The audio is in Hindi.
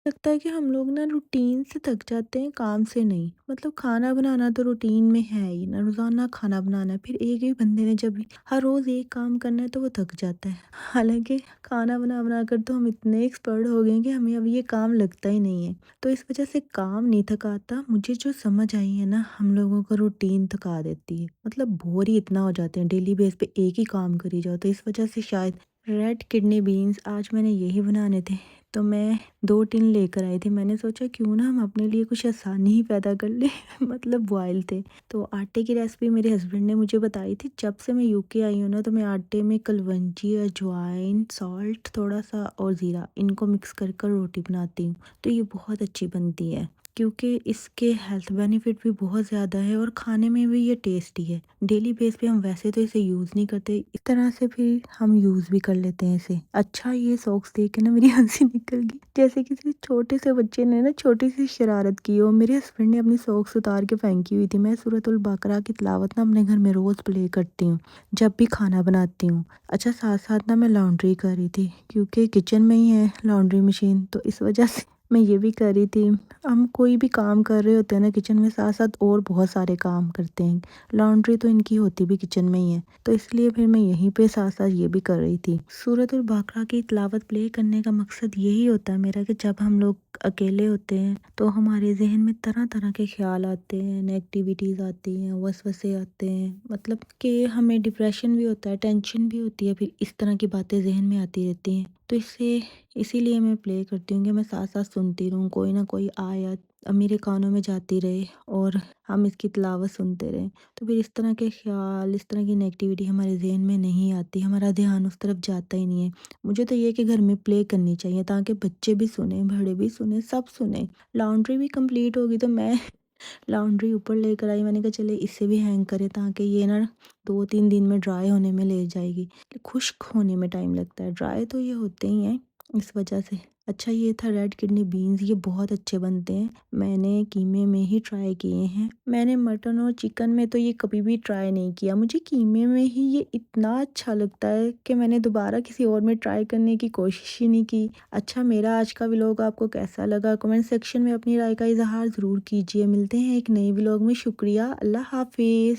लगता है कि हम लोग ना रूटीन से थक जाते हैं, काम से नहीं। मतलब खाना बनाना तो रूटीन में है ही ना, रोज़ाना खाना बनाना है। फिर एक ही बंदे ने जब हर रोज़ एक काम करना है तो वो थक जाता है। हालाँकि खाना बना कर तो हम इतने एक्सपर्ट हो गए हैं कि हमें अब ये काम लगता ही नहीं है। तो इस वज़ह से काम नहीं थकाता। मुझे जो समझ आई है ना, हम लोगों को रूटीन थका देती है। मतलब बोर ही इतना हो जाते हैं, डेली बेस पे एक ही काम करी जाओ। तो इस वज़ह से शायद रेड किडनी बीन्स आज मैंने यही बनाने थे। तो मैं 2 टिन लेकर आई थी। मैंने सोचा क्यों ना हम अपने लिए कुछ आसानी ही पैदा कर लें। मतलब बॉयल थे। तो आटे की रेसिपी मेरे हस्बैंड ने मुझे बताई थी। जब से मैं यूके आई हूँ ना, तो मैं आटे में कलवंजी, अजवाइन, सॉल्ट थोड़ा-सा और ज़ीरा इनको मिक्स कर कर रोटी बनाती हूँ। तो ये बहुत अच्छी बनती है, क्योंकि इसके हेल्थ बेनिफिट भी बहुत ज़्यादा है और खाने में भी ये टेस्टी है। डेली बेस पे हम वैसे तो इसे यूज़ नहीं करते, इस तरह से फिर हम यूज़ भी कर लेते हैं इसे। अच्छा, ये सॉक्स देख के ना मेरी हँसी निकल गई। जैसे किसी छोटे से बच्चे ने ना छोटी-सी शरारत की हो। मेरे हस्बैंड ने अपनी सॉक्स उतार के फेंकी हुई थी। मैं सूरतुल बकरा की तिलावत ना अपने घर में रोज़ प्ले करती हूँ, जब भी खाना बनाती हूँ। अच्छा, साथ-साथ ना मैं लॉन्ड्री कर रही थी, क्योंकि किचन में ही है लॉन्ड्री मशीन, तो इस वजह से मैं ये भी कर रही थी। हम कोई भी काम कर रहे होते हैं ना किचन में, साथ-साथ और बहुत सारे काम करते हैं। लॉन्ड्री तो इनकी होती भी किचन में ही है, तो इसलिए फिर मैं यहीं पे साथ-साथ ये भी कर रही थी। सूरतुल बकरा की तिलावत प्ले करने का मकसद यही होता है मेरा कि जब हम लोग अकेले होते हैं, तो हमारे ज़हन में तरह-तरह के ख़्याल आते हैं, नेगेटिविटीज़ आती हैं, वसवसे आते हैं। मतलब कि हमें डिप्रेशन भी होता है, टेंशन भी होती है, फिर इस तरह की बातें ज़हन में आती रहती हैं। तो इससे इसीलिए मैं प्ले करती हूँ कि मैं साथ-साथ सुनती रहूँ, कोई ना कोई आयत मेरे कानों में जाती रहे और हम इसकी तिलावत सुनते रहें। तो फिर इस तरह के ख़्याल, इस तरह की नेगेटिविटी हमारे ज़हन में नहीं आती, हमारा ध्यान उस तरफ जाता ही नहीं है। मुझे तो ये है कि घर में प्ले करनी चाहिए, ताकि बच्चे भी सुनें, बड़े भी सुनें, सब सुनें। लॉन्ड्री भी कंप्लीट होगी तो मैं लॉन्ड्री ऊपर लेकर आई। मैंने कहा चले इसे भी हैंग करें, ताकि ये ना 2-3 दिन में ड्राई होने में ले जाएगी। खुश्क होने में टाइम लगता है, ड्राई तो ये होते ही हैं इस वजह से। अच्छा, ये था रेड किडनी बीन्स, ये बहुत अच्छे बनते हैं। मैंने कीमे में ही ट्राई किए हैं। मैंने मटन और चिकन में तो ये कभी भी ट्राई नहीं किया। मुझे कीमे में ही ये इतना अच्छा लगता है कि मैंने दोबारा किसी और में ट्राई करने की कोशिश ही नहीं की। अच्छा, मेरा आज का व्लॉग आपको कैसा लगा? कमेंट सेक्शन में अपनी राय का इज़हार ज़रूर कीजिए। मिलते हैं एक नए व्लॉग में। शुक्रिया। अल्लाह हाफ़िज़।